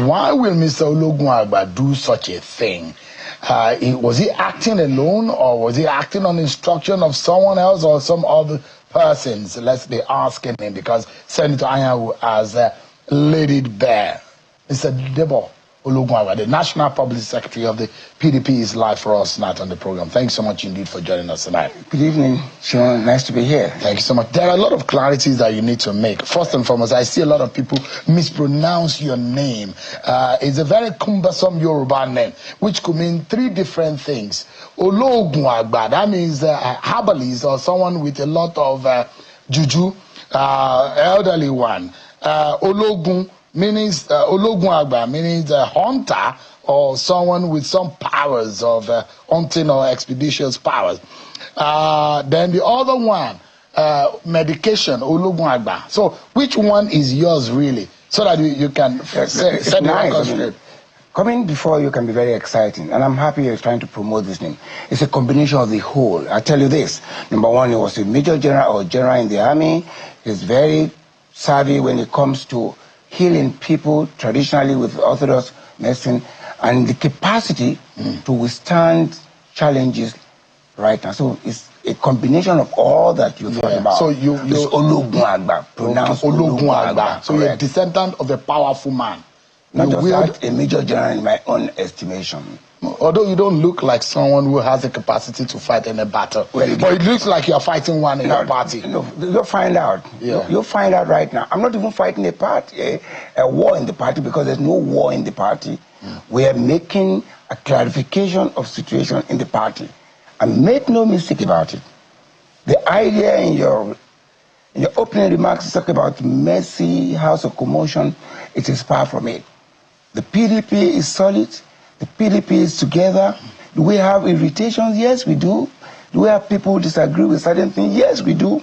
Why will Mr. Ologunagba do such a thing? Was he acting alone, or was he acting on instruction of someone else or some other persons? Let's be asking him, because Senator Anyanwu has laid it bare. Mr. Debo Ologunagba, the National Public Secretary of the PDP, is live for us tonight on the program. Thanks so much indeed for joining us tonight. Good evening, Sean. Nice to be here. Thank you so much. There are a lot of clarities that you need to make. First and foremost, I see a lot of people mispronounce your name. It's a very cumbersome Yoruba name, which could mean three different things. Ologunagba, that means herbalist or someone with a lot of juju, elderly one. Ologun means Ologunagba means hunter, or someone with some powers of hunting or expeditious powers. Then the other one, medication, Ologunagba. So which one is yours really? So that you can set the record straight. Coming before you can be very exciting, and I'm happy you're trying to promote this name. It's a combination of the whole. I tell you this. Number one, he was a major general or general in the army. He's very savvy when it comes to healing people traditionally with orthodox medicine, and the capacity to withstand challenges right now. So it's a combination of all that you thought about. So you're Ologunagba, pronounced Ologunagba. So you're a descendant of a powerful man. Not just that, a major general in my own estimation. Although you don't look like someone who has the capacity to fight in a battle, but it looks like you're fighting one in your party. No, you'll find out. Yeah. You'll find out right now. I'm not even fighting a war in the party, because there's no war in the party. We are making a clarification of situation in the party. And make no mistake about it. The idea in your opening remarks is talking about messy house of commotion. It is far from it. The PDP is solid. The PDP is together. Do we have irritations? Yes, we do. Do we have people who disagree with certain things? Yes, we do.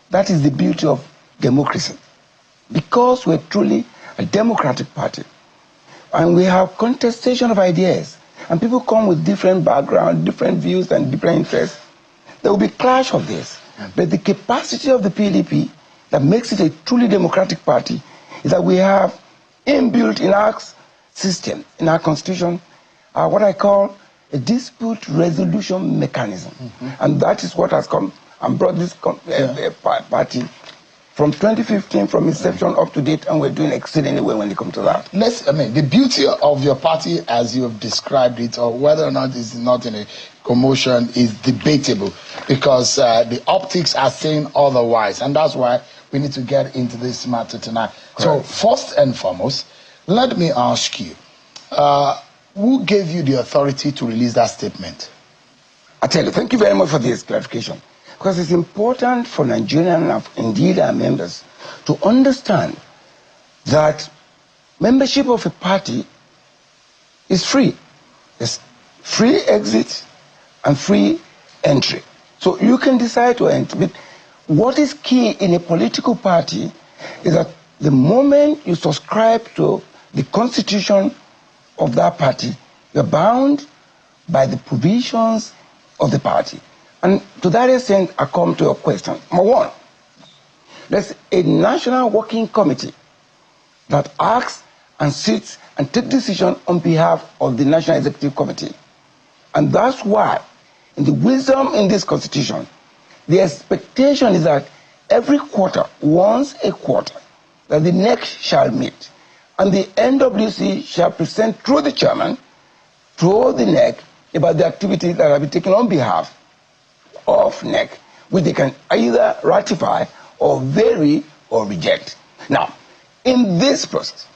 That is the beauty of democracy. Because we're truly a democratic party, and we have contestation of ideas, and people come with different backgrounds, different views, and different interests, there will be clash of this. But the capacity of the PDP that makes it a truly democratic party is that we have inbuilt in our system, in our constitution, what I call a dispute resolution mechanism. And that is what has come and brought this party from 2015, from inception up to date, and we're doing exceedingly well when it comes to that. The beauty of your party, as you have described it, or whether or not it's not in a commotion, is debatable, because the optics are saying otherwise, and that's why we need to get into this matter tonight. Correct. So first and foremost, let me ask you, who gave you the authority to release that statement? I tell you, thank you very much for this clarification. Because it's important for Nigerians, and indeed our members, to understand that membership of a party is free. It's free exit and free entry. So you can decide to enter. But what is key in a political party is that the moment you subscribe to the constitution of that party, you're bound by the provisions of the party. And to that extent, I come to your question. Number one, there's a national working committee that acts and sits and takes decisions on behalf of the National Executive Committee. And that's why, in the wisdom in this constitution, the expectation is that every quarter, once a quarter, that the NEC shall meet. And the NWC shall present through the chairman, through the NEC, about the activities that have been taken on behalf of NEC, which they can either ratify or vary or reject. Now, in this process,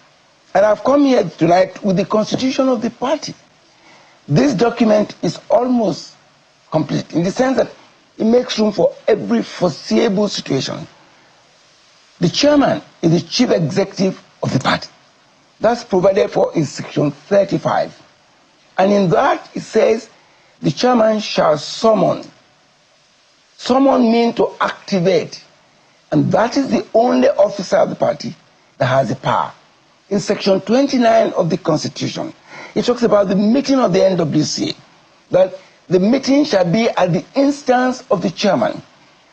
and I've come here tonight with the constitution of the party, this document is almost complete in the sense that it makes room for every foreseeable situation. The chairman is the chief executive of the party. That's provided for in section 35. And in that, it says the chairman shall summon. Summon means to activate. And that is the only officer of the party that has the power. In section 29 of the Constitution, it talks about the meeting of the NWC, that the meeting shall be at the instance of the chairman,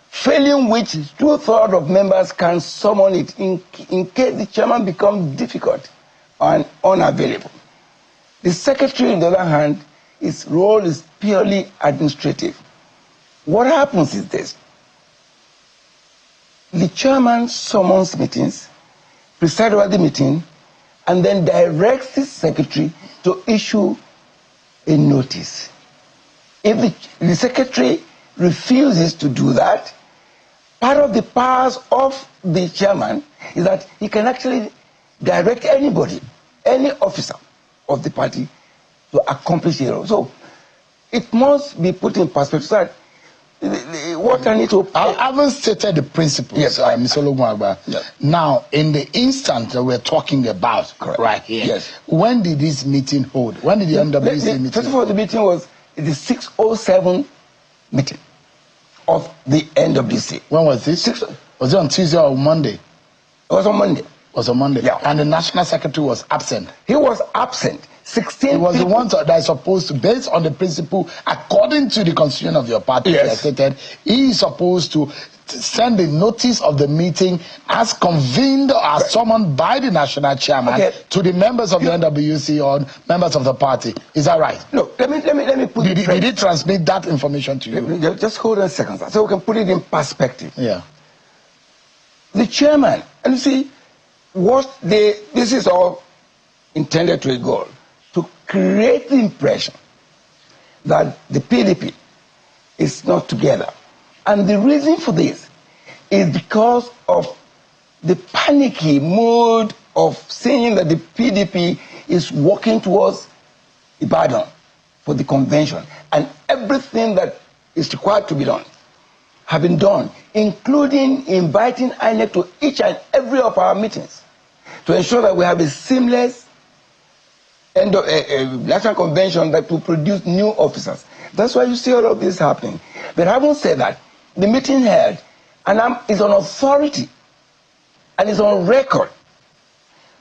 failing which 2/3 of members can summon it in case the chairman becomes difficult and unavailable. The secretary, on the other hand, his role is purely administrative. What happens is this. The chairman summons meetings, presides over the meeting, and then directs the secretary to issue a notice. If the secretary refuses to do that, part of the powers of the chairman is that he can actually direct anybody, any officer of the party, to accomplish a role. So it must be put in perspective that what I need to... I haven't stated the principles, yes, Mr. Ologunagba. Yes. Now, in the instant that we're talking about, correct, right here, yes. When did this meeting hold? When did the NWC meeting? First of all, the meeting was the 6:07 meeting of the NWC. When was this? Was it on Tuesday or Monday? It was on Monday. It was on Monday. Yeah. And the national secretary was absent. He was absent. 16 He was people. the one that is supposed to, based on the principle, according to the constitution of your party, yes. stated, he is supposed to send a notice of the meeting as convened or as summoned by the national chairman to the members of the NWC or members of the party. Is that right? No, let me put it. Did he transmit that information to you? Just hold on a second, sir, so we can put it in perspective. Yeah. The chairman, and you see, this is all intended to a goal, to create the impression that the PDP is not together. And the reason for this is because of the panicky mood of seeing that the PDP is working towards Ibadan for the convention. And everything that is required to be done have been done, including inviting INEC to each and every of our meetings to ensure that we have a seamless national convention that will produce new officers. That's why you see all of this happening. But having said that, the meeting held and is on authority and is on record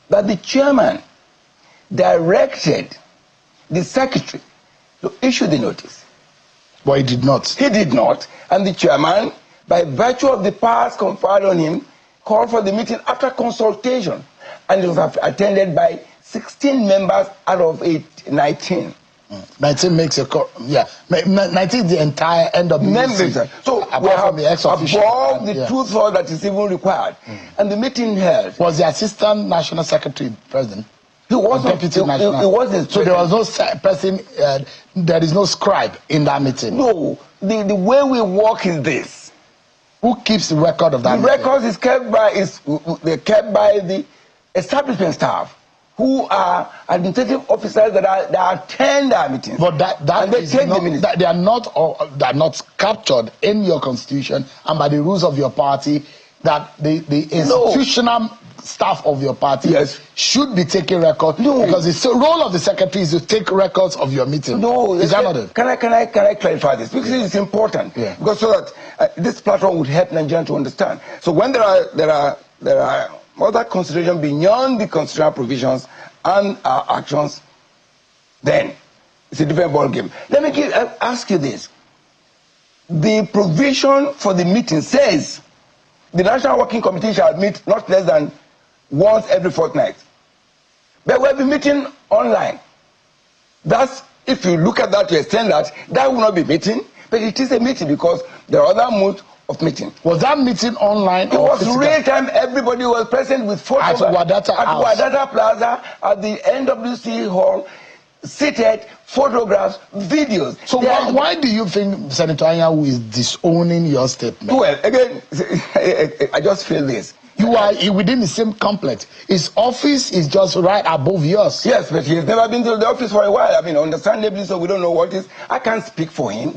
that the chairman directed the secretary to issue the notice. But he did not. He did not. And the chairman, by virtue of the powers conferred on him, called for the meeting after consultation. And it was attended by 16 members out of 19. 19 makes a... Yeah. 19 is the entire NWC. Members. So we have above the two-thirds that is even required. And the meeting held... Was the assistant national secretary present? He wasn't. Deputy national. He wasn't. So there was no person, there is no scribe in that meeting? No. The way we work is this. Who keeps the record of that meeting? The records is kept by the establishment staff, who are administrative officers that attend our meetings. But they are not captured in your constitution and by the rules of your party, that the institutional staff of your party should be taking record. No. Because the role of the secretary is to take records of your meeting. No. Is that not it? Can I clarify this? Because it's important. Yeah. Because so that this platform would help Nigerians to understand. So when there are other considerations beyond the constitutional provisions and our actions, then it's a different ballgame. Let me ask you this. The provision for the meeting says the National Working Committee shall meet not less than once every fortnight. But we'll be meeting online. That's, if you look at that to extend that will not be meeting, but it is a meeting because there are other modes of meeting. Was that meeting online? It was real time. Everybody was present with photos at Wadata Plaza, at the NWC hall, seated, photographs, videos. So why do you think Senator Anyanwu is disowning your statement? Well, again, I just feel this. You are within the same complex. His office is just right above yours. Yes, but he has never been to the office for a while. I mean, understandably, so we don't know what it is. I can't speak for him.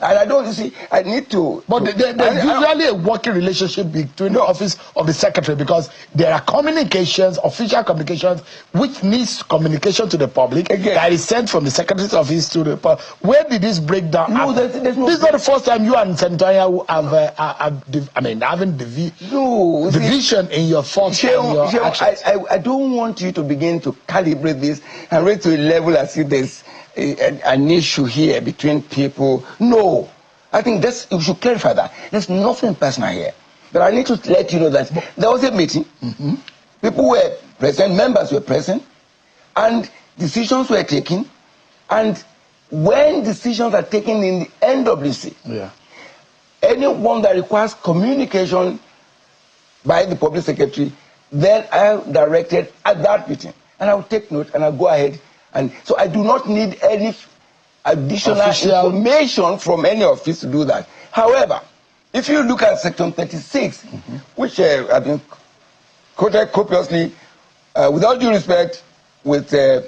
And I don't, you see, I need to... But there's usually a working relationship between the office of the secretary, because there are communications, official communications, which needs communication to the public. Again, that is sent from the secretary's office to the public. Where did this break down? No, there's no... This is not the first time you and Senator Anyanwu have, having division in your thoughts and your actions. I don't want you to begin to calibrate this and raise to a level as if there's an issue here between people. No. I think you should clarify that. There's nothing personal here. But I need to let you know that there was a meeting. People were present, members were present, and decisions were taken, and when decisions are taken in the NWC, anyone that requires communication by the public secretary, then I am directed at that meeting, and I will take note and I'll go ahead. And so I do not need any additional information from any office to do that. However, if you look at Section 36, which I've been quoted copiously, without due respect, with a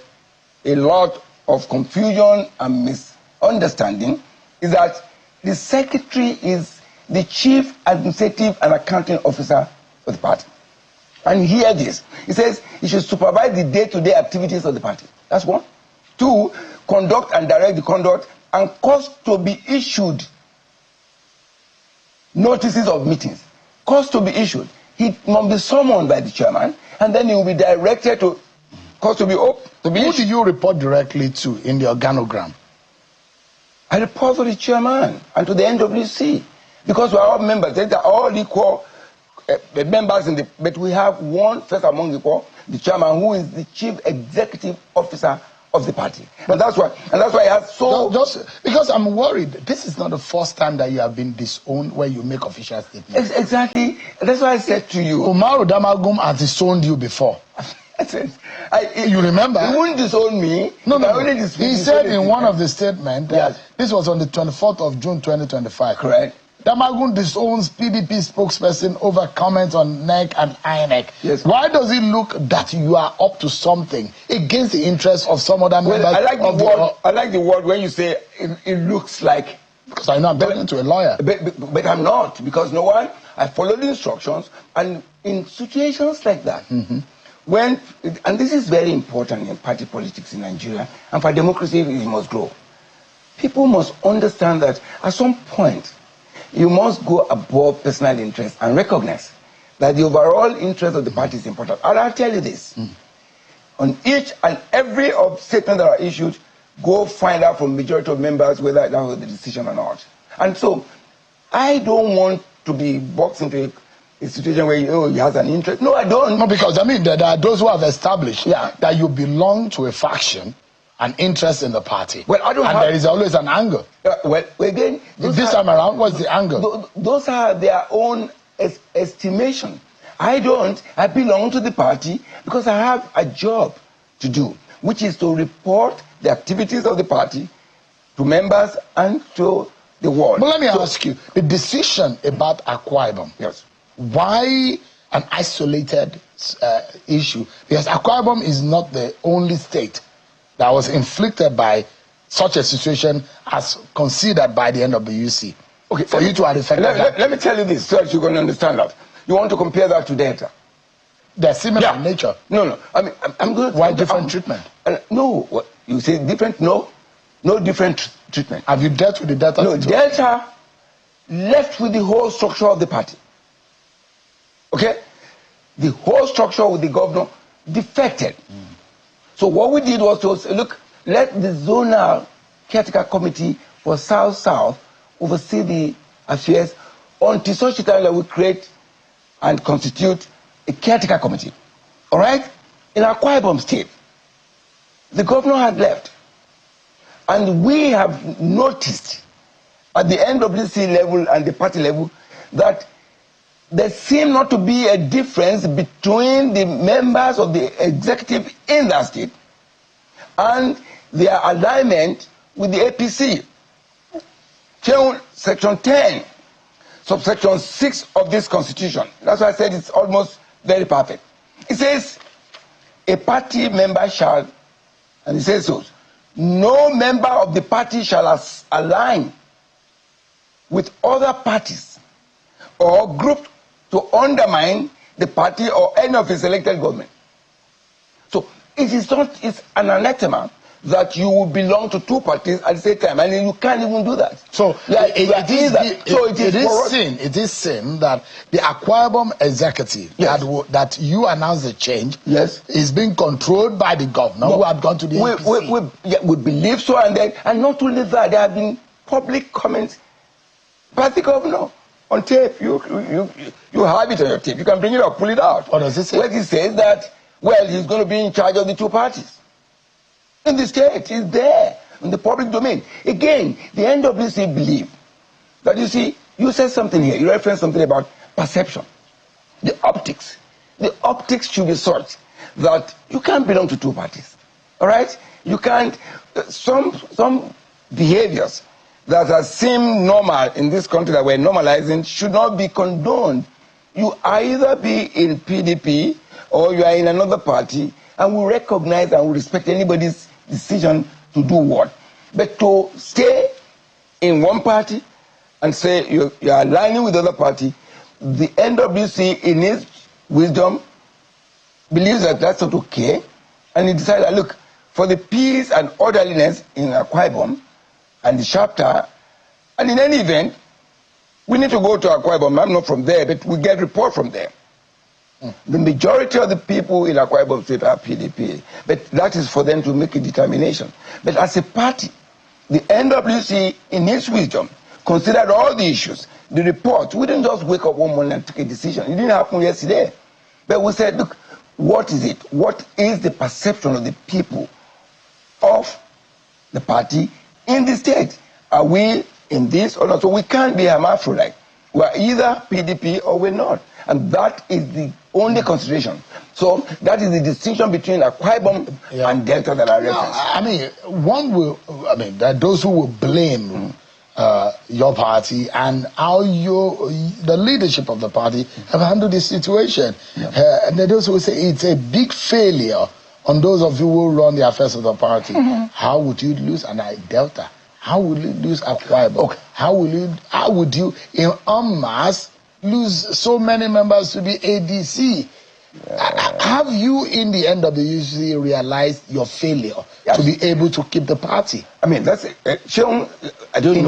lot of confusion and misunderstanding, is that the secretary is the chief administrative and accounting officer of the party. And hear this. He says he should supervise the day-to-day activities of the party. That's one. Two, conduct and direct the conduct and cause to be issued notices of meetings. Cause to be issued. He must be summoned by the chairman, and then he will be directed to cause to be open. Who do you report directly to in the organogram? I report to the chairman and to the NWC, because we are all members. They are all equal members in the. But we have one first among equal, the chairman, who is the chief executive officer of the party. And that's why I have so... Just because I'm worried, this is not the first time that you have been disowned where you make official statements. Exactly. That's why I said to you... Umaru Damagum has disowned you before. You remember? He wouldn't disown me. No. He said in one of the statements that this was on the 24th of June 2025. Correct. Damagum disowns PDP spokesperson over comments on NEC and INEC. Yes. Why does it look that you are up to something against the interests of some other members? I like the word when you say it looks like. Because I know I'm talking to a lawyer. But I'm not, because no one. I follow the instructions, and in situations like that, when, and this is very important in party politics in Nigeria, and for democracy it must grow. People must understand that at some point, you must go above personal interest and recognize that the overall interest of the party is important. And I'll tell you this. On each and every statement that are issued, go find out from majority of members whether that was the decision or not. And so, I don't want to be boxed into a situation where he has an interest. No, I don't. No, because I mean, there are those who have established that you belong to a faction, an interest in the party. Well, I don't and there is always an anger. Well, again, this time around, what's the anger? Those are their own estimation. I don't. I belong to the party because I have a job to do, which is to report the activities of the party to members and to the world. But let me ask you, the decision about Akwa Ibom. Yes. Why an isolated issue? Because Akwa Ibom is not the only state that was inflicted by such a situation as considered by the NWC. Okay, for you to have affected that. Let me tell you this so that you can understand that. You want to compare that to Delta? They're similar in nature. No. I mean, I'm going to... Why different treatment? No. You say different? No different treatment. Have you dealt with the Delta? No, Delta left with the whole structure of the party. Okay? The whole structure with the governor defected. So what we did was to say, look, let the zonal caretaker committee for South-South oversee the affairs until such a time that we create and constitute a caretaker committee. All right? In Akwa Ibom State, the governor had left. And we have noticed at the NWC level and the party level that there seemed not to be a difference between the members of the executive in that state and their alignment with the APC. Section 10, subsection 6 of this constitution. That's why I said it's almost very perfect. It says, a party member shall, and it says so, no member of the party shall align with other parties or group to undermine the party or any of its elected government. So it is not, it's an anathema that you will belong to two parties at the same time, and you can't even do that. So it is sin that the Akwa Ibom executive that you announced the change is being controlled by the governor who had gone to the APC. We believe so, and not only that, there have been public comments by the governor on tape. You have it on your tape. You can bring it up, pull it out. What does it say? Where he says that, well, he's going to be in charge of the two parties. in the state. It's there in the public domain. Again, the NWC believe that, you see, you said something here. You referenced something about perception. The optics. The optics should be such that you can't belong to two parties. All right? You can't. Some behaviors that seem normal in this country that we're normalizing should not be condoned. You either be in PDP or you are in another party, and we recognize and we respect anybody's decision to do what. But to stay in one party and say you are aligning with the other party, the NWC, in its wisdom, believes that that's not okay, and he decided, look, for the peace and orderliness in Akwa Ibom and the chapter, and in any event, we need to go to Akwa Ibom. I'm not from there, but we get report from there. The majority of the people in Akwa Ibom State are PDP, but that is for them to make a determination. But as a party, the NWC, in its wisdom, considered all the issues. The report, we didn't just wake up one morning and take a decision. It didn't happen yesterday. But we said, look, what is it? What is the perception of the people of the party in the state? Are we in this or not? So we can't be hermaphrodite. We're either PDP or we're not. And that is the only consideration. So that is the distinction between Akwa Ibom and Delta that I referenced. There are those who will blame your party and how the leadership of the party have handled this situation. And there are those who will say it's a big failure on those of you who run the affairs of the party. How would you lose an Delta? How would you lose Akwa Ibom? How would you in en masse lose so many members to the ADC? Have you, in the NWC, realized your failure to be able to keep the party? I mean, that's Sean, I don't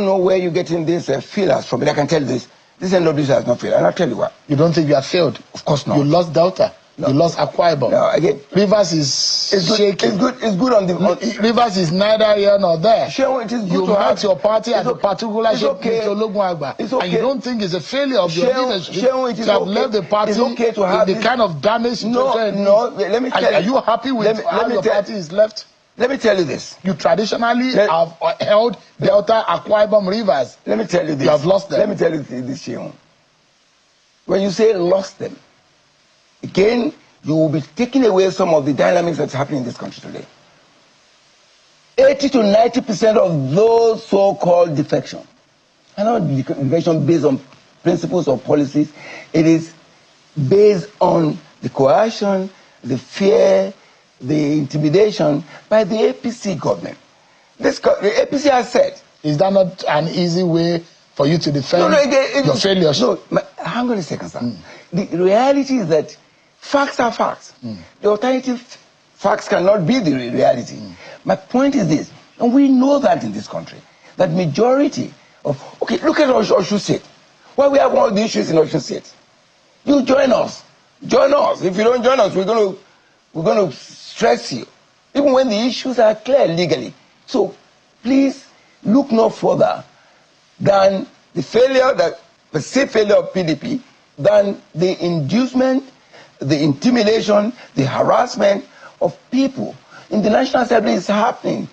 know where you're getting this failures from. But I can tell you this NWC has not failed, and I'll tell you what. You don't think you have failed? Of course not. You lost Delta. No. You lost Akwa Ibom. No, again, Rivers is shaking. It's good on the. Rivers is neither here nor there. Sure, it is good you to have your party at a particular shape with Ologunagba. It's okay. And you don't think it's a failure of your leadership to have left the party to have the kind of damage situation? No, let me tell you. Are you happy with how your party is left? Let me tell you this. You traditionally have held Delta, Akwa Ibom, Rivers. Let me tell you this. You have lost them. Let me tell you this, Sheon. When you say lost them, again, you will be taking away some of the dynamics that's happening in this country today. 80 to 90% of those so-called defections are not defection based on principles or policies. It is based on the coercion, the fear, the intimidation by the APC government. The APC has said. Is that not an easy way for you to defend your failures? No, hang on a second, sir. The reality is that facts are facts. The alternative facts cannot be the reality. My point is this, and we know that in this country, that majority of, okay, look at Osun State. Why we have all the issues in Osun State? You join us. Join us. If you don't join us, we're going to stress you, even when the issues are clear legally. So please look no further than the failure, the perceived failure of PDP, than the inducement, the intimidation, the harassment of people. In the National Assembly is happening.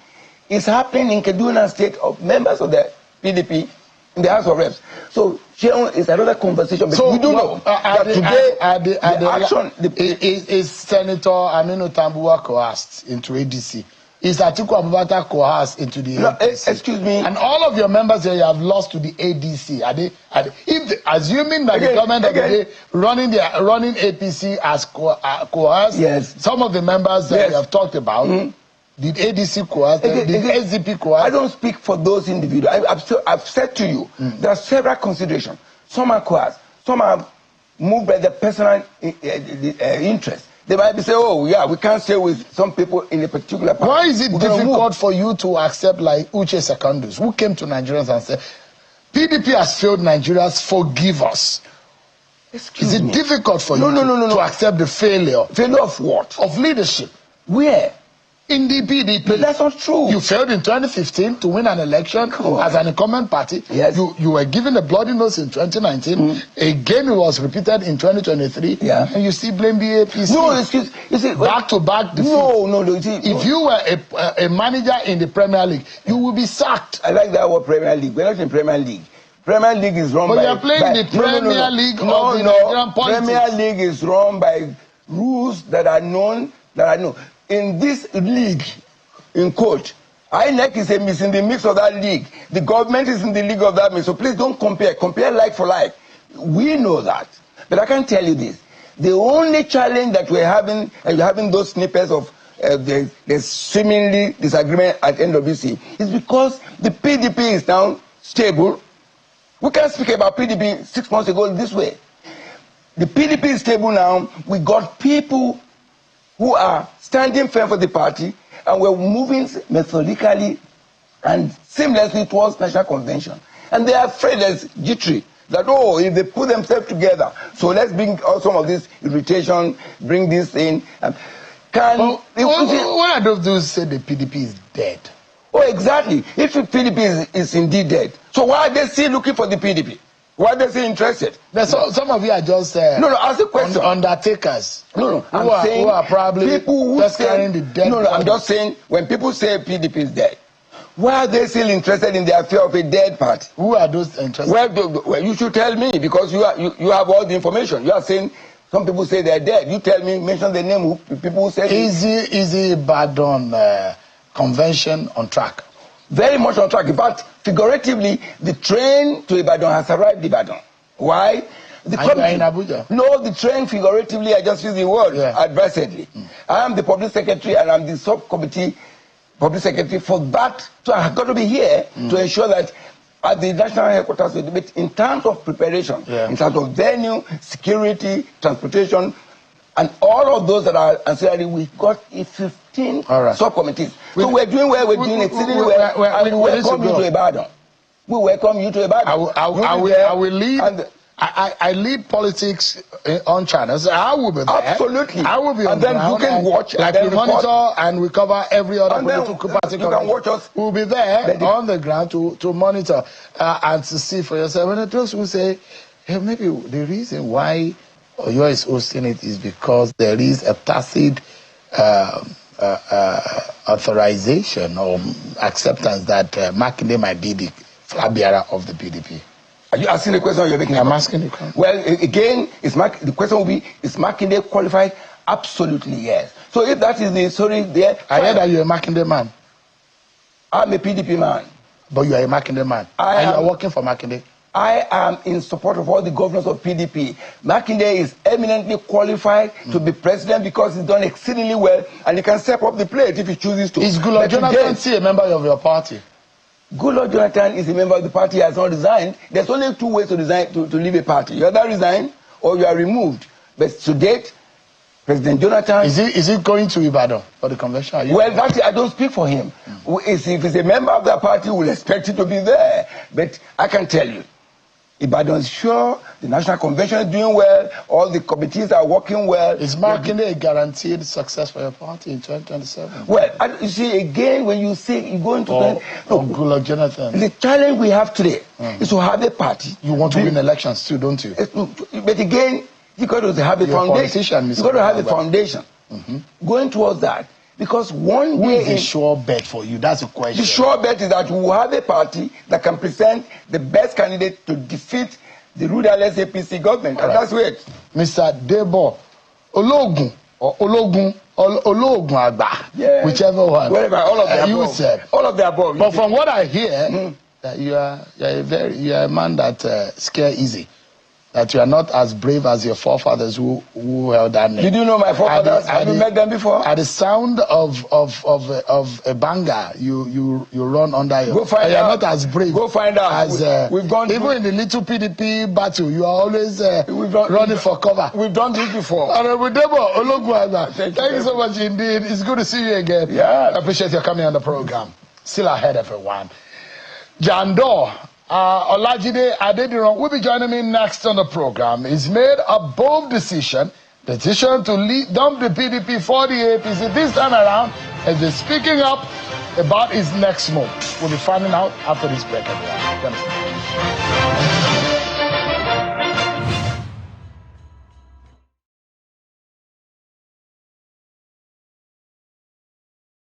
It's happening in Kaduna State of members of the PDP in the House of Reps. So, it's another conversation. But we do know that today, the action... Is Senator Aminu Tambuwa coerced into ADC? Is Atiku Abubakar coerced into the ADC? Excuse me. And all of your members here you have lost to the ADC. Assuming that the government of the day running APC as coerced, yes. Some of the members that we have talked about, did ADC coerce? Did SDP coerce? I don't speak for those individuals. I've said to you, there are several considerations. Some are coerced. Some are moved by their personal interest. They might be saying, oh, yeah, we can't stay with some people in a particular party. Why is it difficult for you to accept, like Uche Secondus, who came to Nigerians and said, PDP has failed Nigerians, forgive us? Is it difficult for you to accept the failure? Failure of what? Of leadership. Where? in the PDP. But that's not true. You failed in 2015 to win an election as an incumbent party. Yes. You were given a bloody nose in 2019. Again, it was repeated in 2023. Yeah. And you still blame the APC. No, excuse. You see, back-to-back defeat. No. You see, if you were a manager in the Premier League, you will be sacked. I like that word, Premier League. We're not in Premier League. Premier League is run by... But you're playing the Premier League of the Nigerian politics. Premier League is run by rules that are known. In this league, in quote, INEC is in the mix of that league. The government is in the league of that mix. So please don't compare. Compare like for like. We know that. But I can tell you this. The only challenge that we're having, and you're having those snippets of the seemingly disagreement at NWC, is because the PDP is now stable. We can't speak about PDP 6 months ago this way. The PDP is stable now. We got people who are standing firm for the party, and we're moving methodically and seamlessly towards national convention. And they are afraid, there's jittery, that, if they put themselves together, so let's bring out some of this irritation, bring this in. What are those who say the PDP is dead? Oh, exactly. If the PDP is indeed dead, so why are they still looking for the PDP? Why are they still interested? Some of you are just ask a question. Undertakers. I'm saying who are probably people who just carrying the dead. I'm just saying when people say PDP is dead, why are they still interested in the affair of a dead party? Who are those interested? Well, you should tell me, because you have all the information. You are saying some people say they're dead. You tell me, mention the name of people who say. Is the Ibadan convention on track? Very much on track. In fact, figuratively, the train to Ibadan has arrived Ibadan. Why? And you are in Abuja? No, the train, figuratively, I just use the word advisedly. I am the public secretary, and I'm the subcommittee public secretary for that. So I've got to be here to ensure that at the national headquarters, but in terms of preparation, in terms of venue, security, transportation, and all of those that are ancillary, we've got 15 subcommittees. So we're doing well, we're doing exceedingly well, and we welcome you to Ibadan. We welcome you to Ibadan. I will lead. I lead politics on channels. So I will be there. Absolutely. I will be on and then ground, you can watch. Like we monitor and we cover every other political party. You can watch us. We'll be there on the ground to monitor and to see for yourself. And those who say, hey, maybe the reason why Oyo is hosting it is because there is a tacit authorization or acceptance that Makinde might be the flag bearer of the PDP. Are you asking the question or you're making? I'm asking the question. Well, again, the question will be, is Makinde qualified? Absolutely, yes. So if that is the story there... I heard that you're a Makinde man. I'm a PDP man. But you are a Makinde man. And you are working for Makinde. I am in support of all the governors of PDP. Makinde is eminently qualified to be president because he's done exceedingly well, and he can step up the plate if he chooses to. Is Goodluck Jonathan still a member of your party? Goodluck Jonathan is a member of the party, has not resigned. There's only two ways to resign, to leave a party. You either resign or you are removed. But to date, President Jonathan... Is he going to Ibadan for the convention? Well, I don't speak for him. If he's a member of the party, we'll expect him to be there. But I can tell you, Ibadan is sure, the National Convention is doing well, all the committees are working well. Is Makinde a guaranteed success for your party in 2027? Well, you see, again, when you say you go into... Goodluck Jonathan. The challenge we have today is to have a party. You want to win elections too, don't you? But again, you got to have a foundation. You got to have a foundation going towards that. Because one day... Who is the sure bet for you? That's the question. The sure bet is that we will have a party that can present the best candidate to defeat the rudderless APC government. And that's it. Mr. Debo, Ologun or Ologunagba, whichever one. Whatever, all of the above. You said. All of the above. But from what I hear, that you are a man that scare easy. That you are not as brave as your forefathers who held that name. Did you know my forefathers? Have you met them before? At the sound of a banger, you run under your... Go find out. You are not as brave. Go find out. As, we've gone even in the little PDP battle, you are always running for cover. We've done this before. Honorable Debo Ologunagba, thank you so much indeed. It's good to see you again. Yeah. I appreciate you coming on the program. Still ahead, everyone. Jandor. Olajide Adediran will be joining me next on the program. He's made a bold decision to dump the PDP for the APC this time around. has been speaking up about his next move. We'll be finding out after this break, everyone.